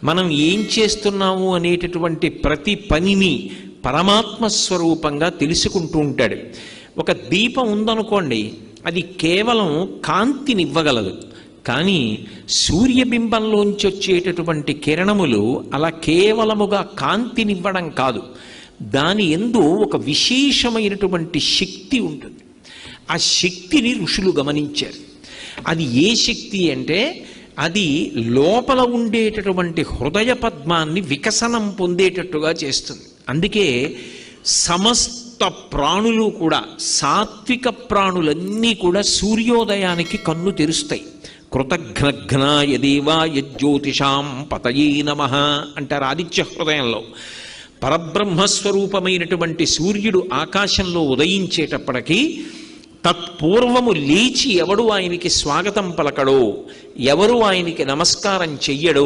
మనం ఏం చేస్తున్నాము అనేటటువంటి ప్రతి పనిని పరమాత్మ స్వరూపంగా తెలుసుకుంటూ ఉంటాడు. ఒక దీపం ఉందనుకోండి, అది కేవలం కాంతినివ్వగలదు, కానీ సూర్యబింబంలోంచి వచ్చేటటువంటి కిరణములు అలా కేవలముగా కాంతినివ్వడం కాదు, దాని యందు ఒక విశేషమైనటువంటి శక్తి ఉంటుంది. ఆ శక్తిని ఋషులు గమనించారు. అది ఏ శక్తి అంటే, అది లోపల ఉండేటటువంటి హృదయ పద్మాన్ని వికసనం పొందేటట్టుగా చేస్తుంది. అందుకే సమస్త ప్రాణులు కూడా, సాత్విక ప్రాణులన్నీ కూడా సూర్యోదయానికి కన్ను తెరుస్తాయి. కృతఘ్నఘ్నాయ దేవాయ జ్యోతిషాం పతయే నమః అంటారు ఆదిత్య హృదయంలో. పరబ్రహ్మస్వరూపమైనటువంటి సూర్యుడు ఆకాశంలో ఉదయించేటప్పటికీ తత్పూర్వము లేచి ఎవడు ఆయనకి స్వాగతం పలకడో, ఎవరు ఆయనకి నమస్కారం చెయ్యడో